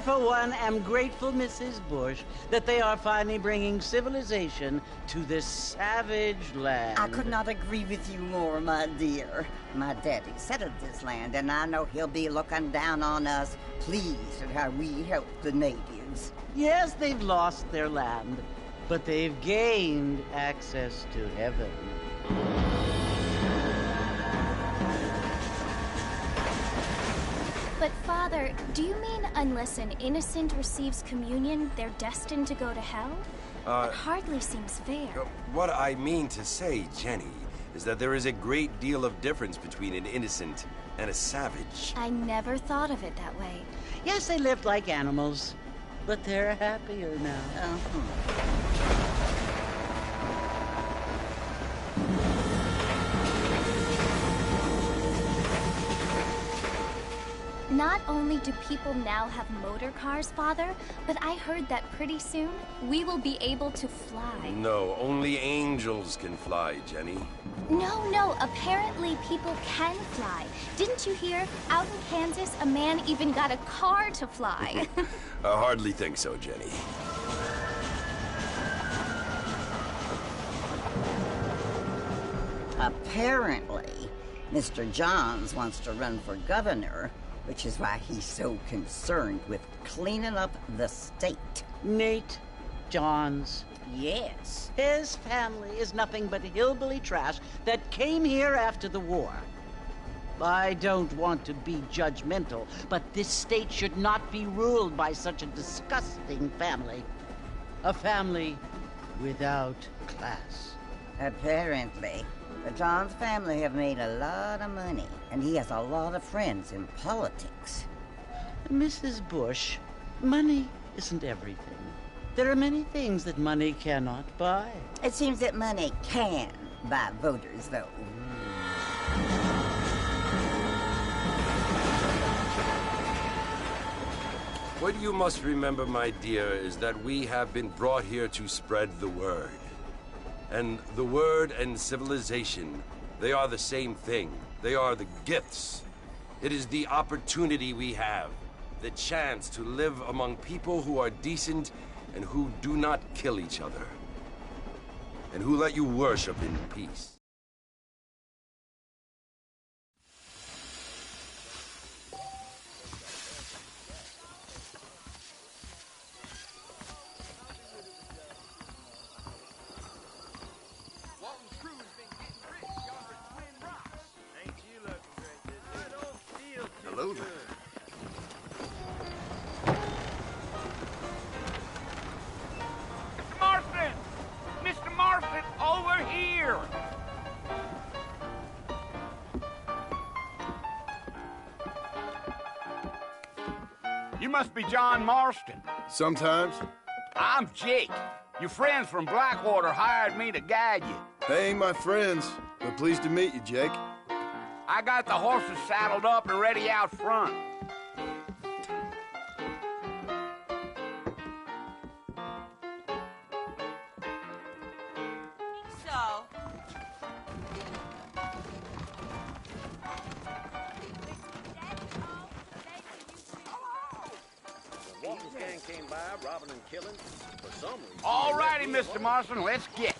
for one, am grateful, Mrs. Bush, that they are finally bringing civilization to this savage land. I could not agree with you more, my dear. My daddy settled this land, and I know he'll be looking down on us, pleased at how we help the natives. Yes, they've lost their land, but they've gained access to heaven. But Father, do you mean unless an innocent receives communion, they're destined to go to hell? That hardly seems fair. What I mean to say, Jenny, is that there is a great deal of difference between an innocent and a savage. I never thought of it that way. Yes, they lived like animals, but they're happier now. Not only do people now have motor cars, Father, but I heard that pretty soon we will be able to fly. No, only angels can fly, Jenny. No, apparently people can fly. Didn't you hear? Out in Kansas, a man even got a car to fly. I hardly think so, Jenny. Apparently, Mr. Johns wants to run for governor, which is why he's so concerned with cleaning up the state. Nate Johns. Yes. His family is nothing but hillbilly trash that came here after the war. I don't want to be judgmental, but this state should not be ruled by such a disgusting family. A family without class. Apparently. The Johns family have made a lot of money, and he has a lot of friends in politics. Mrs. Bush, money isn't everything. There are many things that money cannot buy. It seems that money can buy voters, though. What you must remember, my dear, is that we have been brought here to spread the word. And the word and civilization, they are the same thing. They are the gifts. It is the opportunity we have, the chance to live among people who are decent and who do not kill each other, and who let you worship in peace. Hello there. Marston! Mr. Marston, over here! You must be John Marston. Sometimes. I'm Jake. Your friends from Blackwater hired me to guide you. They ain't my friends, but pleased to meet you, Jake. I got the horses saddled up and ready out front. So, The Walker's gang came by, robbing and killing. For some reason. All righty, Mr. Marston, let's get.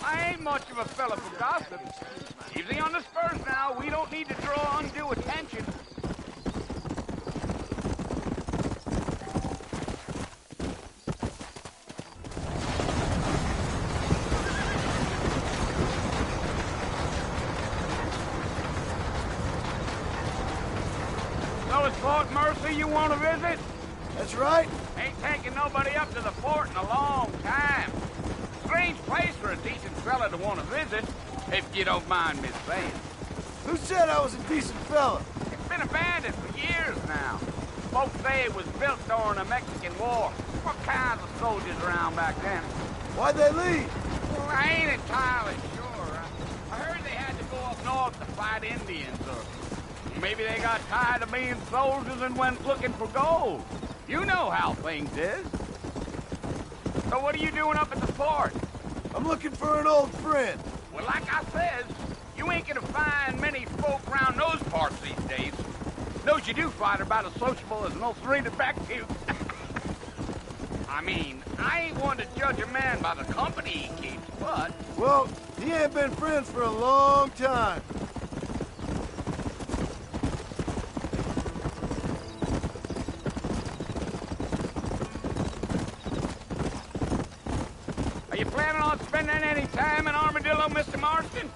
I ain't much of a fella for gossip. Easy on the spurs now. We don't need to draw undue attention. So it's Fort Mercy you want to visit? That's right. Ain't taking nobody up to the fort in a long time. Strange place for a decent fella to want to visit, if you don't mind me saying. Who said I was a decent fella? It's been abandoned for years now. Folks say it was built during the Mexican War. What kinds of soldiers around back then? Why'd they leave? Well, I ain't entirely sure. I heard they had to go up north to fight Indians, or maybe they got tired of being soldiers and went looking for gold. You know how things is. So what are you doing up at the fort? I'm looking for an old friend. Well, like I said, you You ain't gonna find many folk around those parts these days. Those you do find are about as sociable as an ulcerated back tooth. I mean, I ain't one to judge a man by the company he keeps, but... Well, he ain't been friends for a long time. Are you planning on spending any time in Armadillo, Mr. Marston?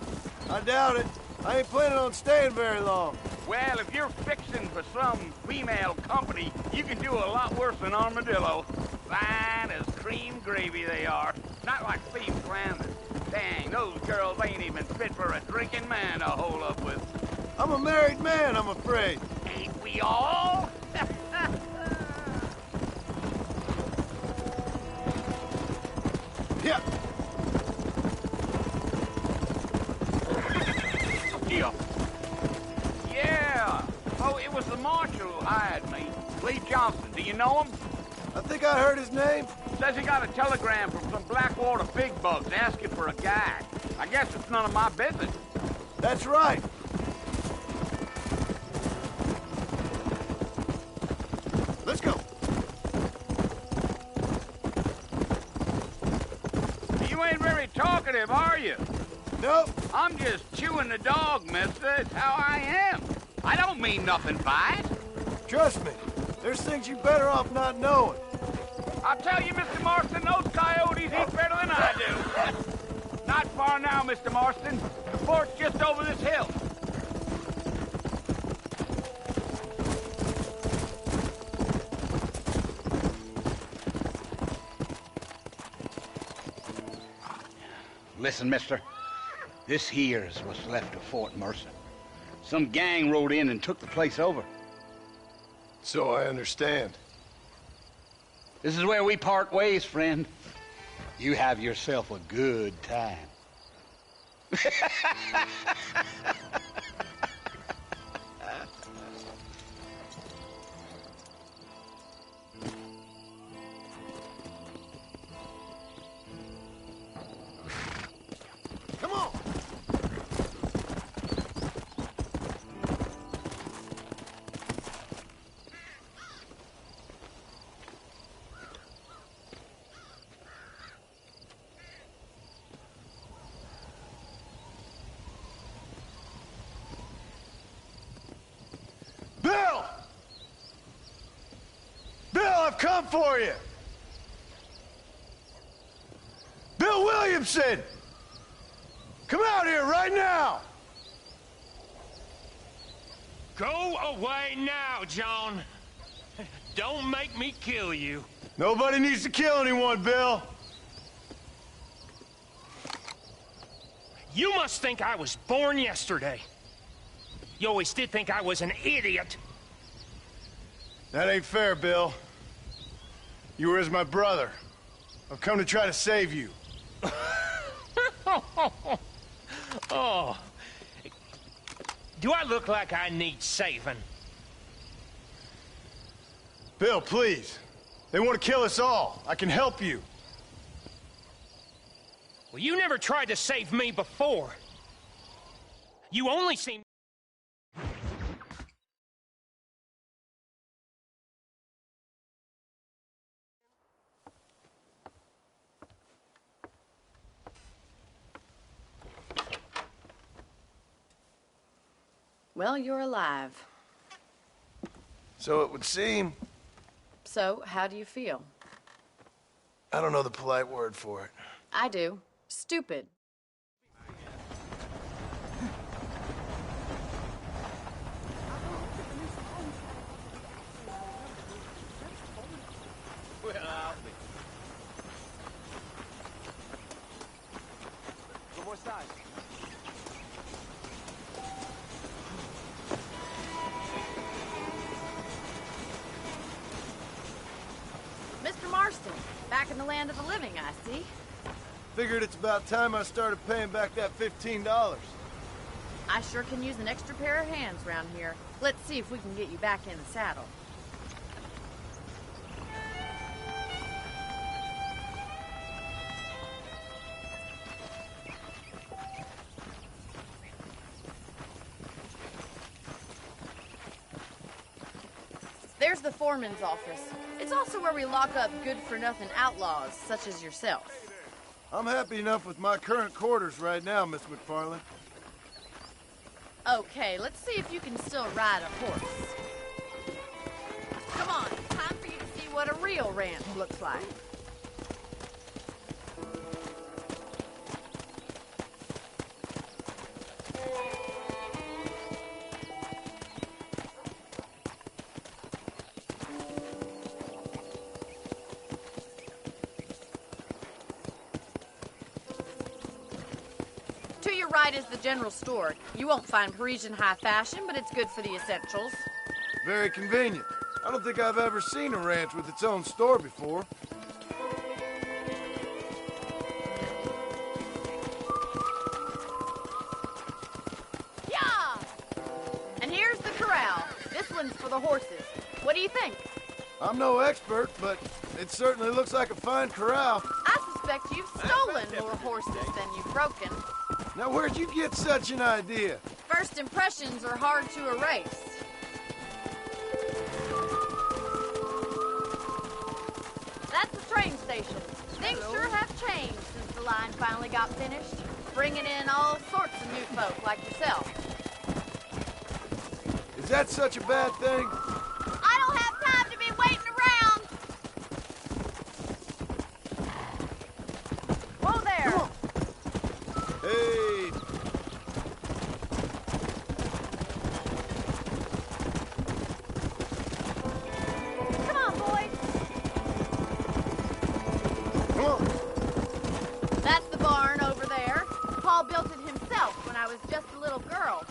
I doubt it. I ain't planning on staying very long. Well, if you're fixing for some female company, you can do a lot worse than Armadillo. Fine as cream gravy they are. Not like Steve Flanders. Dang, those girls ain't even fit for a drinking man to hole up with. I'm a married man, I'm afraid. Ain't we all? Yeah. Yeah. Oh, it was the marshal who hired me. Lee Johnson, do you know him? I think I heard his name. Says he got a telegram from some Blackwater big bugs asking for a guide. I guess it's none of my business. That's right. Let's go. You ain't very talkative, are you? Nope. I'm just chewing the dog, mister. It's how I am. I don't mean nothing by it. Trust me. There's things you better off not knowing. I'll tell you, Mr. Marston, those coyotes eat better than I do. Not far now, Mr. Marston. The fort's just over this hill. Listen, mister. This here is what's left of Fort Mercer. Some gang rode in and took the place over. So I understand. This is where we part ways, friend. You have yourself a good time. Come on. Bill! Bill, I've come for you! Bill Williamson! Come out here right now! Go away now, John. Don't make me kill you. Nobody needs to kill anyone, Bill. You must think I was born yesterday. You always did think I was an idiot. That ain't fair, Bill. You were as my brother. I've come to try to save you. Oh. Do I look like I need saving? Bill, please. They want to kill us all. I can help you. Well, you never tried to save me before. You only seem... Well, you're alive. So it would seem. So, how do you feel? I don't know the polite word for it. I do. Stupid. Mr. Marston, back in the land of the living, I see. Figured it's about time I started paying back that $15. I sure can use an extra pair of hands around here. Let's see if we can get you back in the saddle. There's the foreman's office. It's also where we lock up good-for-nothing outlaws, such as yourself. I'm happy enough with my current quarters right now, Miss McFarland. Okay, let's see if you can still ride a horse. Come on, time for you to see what a real ranch looks like. To your right is the general store. You won't find Parisian high fashion, but it's good for the essentials. Very convenient. I don't think I've ever seen a ranch with its own store before. Yeah! And here's the corral. This one's for the horses. What do you think? I'm no expert, but it certainly looks like a fine corral. I suspect you've stolen more horses than you've broken. Now, where'd you get such an idea? First impressions are hard to erase. That's the train station. Things sure have changed since the line finally got finished, bringing in all sorts of new folk like yourself. Is that such a bad thing? I don't have time to be waiting around. Whoa there. Come on. Hey. Come on, boys. Come on. That's the barn over there. Paul built it himself when I was just a little girl.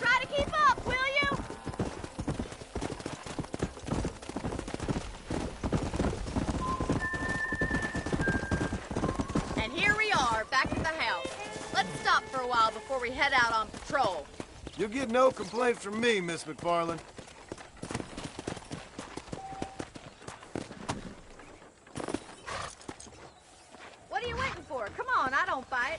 Try to keep up, will you? And here we are, back at the house. Let's stop for a while before we head out on patrol. You'll get no complaints from me, Miss McFarland. What are you waiting for? Come on, I don't bite.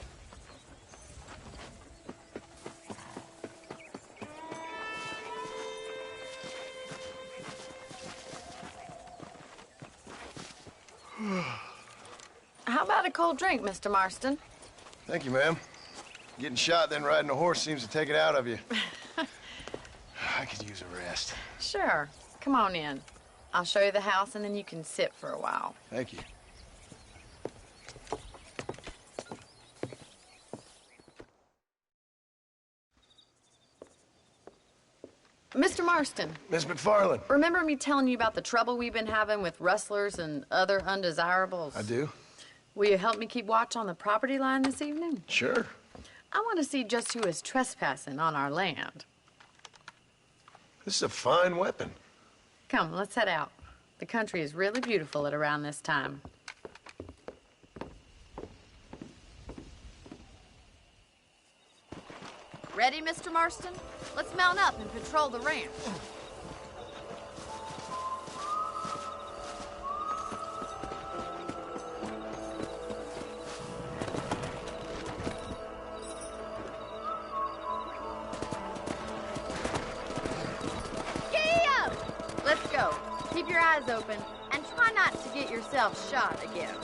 How about a cold drink, Mr. Marston? Thank you, ma'am. Getting shot, then riding a horse seems to take it out of you. I could use a rest. Sure. Come on in. I'll show you the house, and then you can sit for a while. Thank you. Mr. Marston, Miss McFarland. remember me telling you about the trouble we've been having with rustlers and other undesirables? I do? Will you help me keep watch on the property line this evening? Sure. I want to see just who is trespassing on our land. This is a fine weapon. Come, let's head out. The country is really beautiful at around this time. Ready, Mr. Marston? Let's mount up and patrol the ranch. Giddy up! Let's go. Keep your eyes open and try not to get yourself shot again.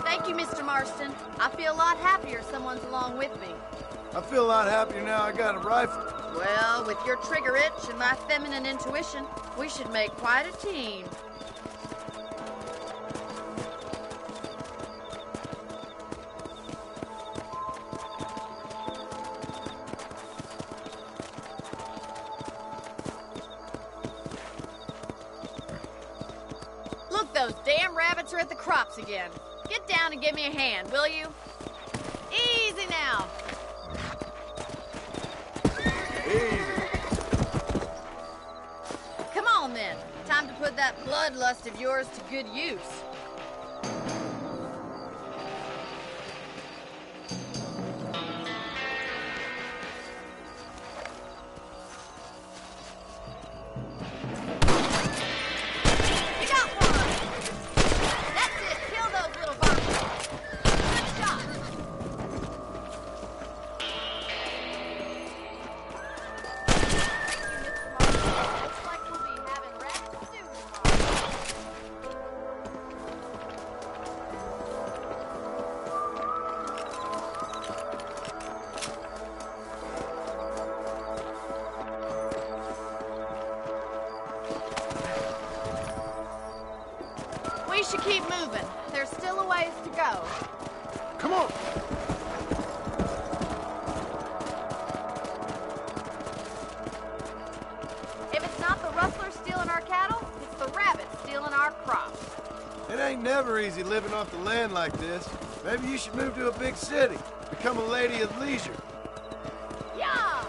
Thank you, Mr. Marston. I feel a lot happier someone's along with me. I feel a lot happier now I got a rifle. Well, with your trigger itch and my feminine intuition, we should make quite a team. Look, those damn rabbits are at the crops again. Get down and give me a hand, will you? Easy now. Easy. Come on, then. Time to put that bloodlust of yours to good use. You got one! That's it. Kill those little vermin. Good shot. should keep moving. There's still a ways to go. Come on! If it's not the rustlers stealing our cattle, it's the rabbits stealing our crops. It ain't never easy living off the land like this. Maybe you should move to a big city. Become a lady of leisure. Yeah!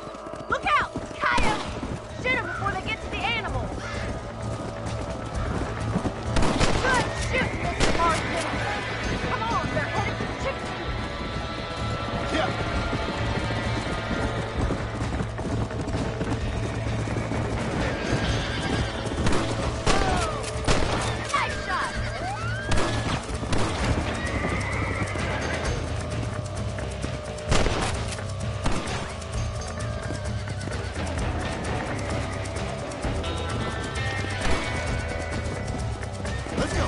Look out! Coyotes! Shoot them before they get to the animals. Good shooting, Mr. Marston. Come on, they're headed for the chicken coop. Yeah. Nice shot. Let's go.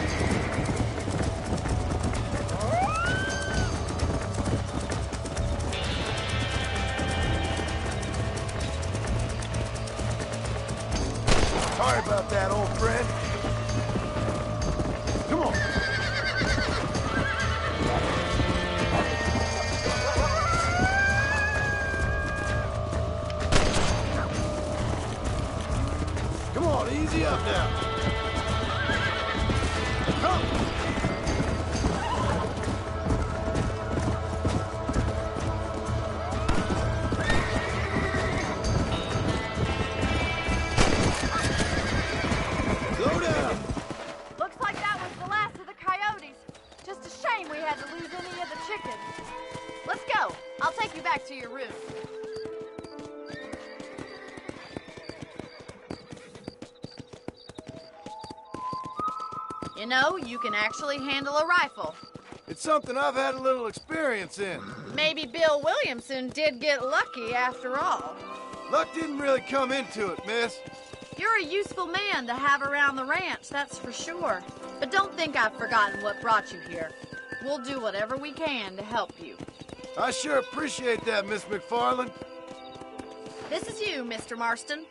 Sorry about that, old friend. Come on. Come on, easy up now. Come. Slow down. Looks like that was the last of the coyotes. Just a shame we had to lose any of the chickens. Let's go. I'll take you back to your room. You know, you can actually handle a rifle. It's something I've had a little experience in. Maybe Bill Williamson did get lucky after all. Luck didn't really come into it, miss. You're a useful man to have around the ranch, that's for sure. But don't think I've forgotten what brought you here. We'll do whatever we can to help you. I sure appreciate that, Miss McFarland. This is you, Mr. Marston.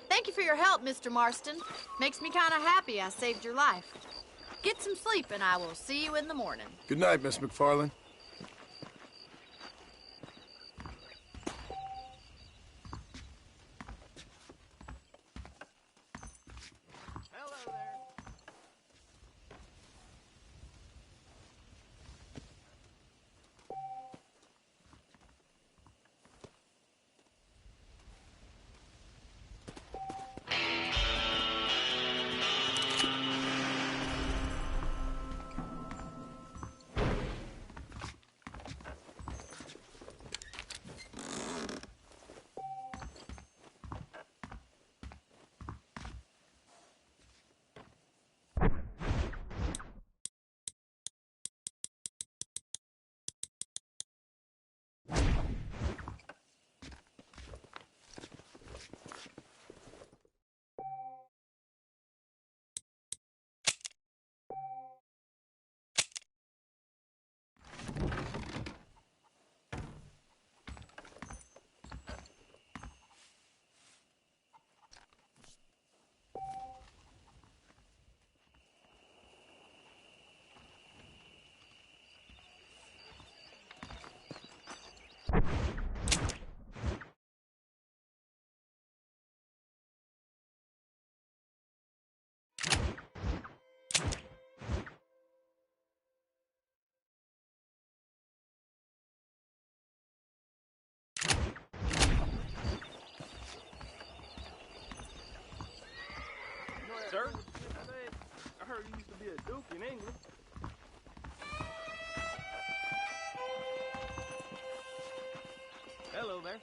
Thank you for your help, Mr. Marston. Makes me kind of happy I saved your life. Get some sleep and I will see you in the morning. Good night, Miss McFarland. Hello there. Sir? I heard you used to be a duke in England. Hello there.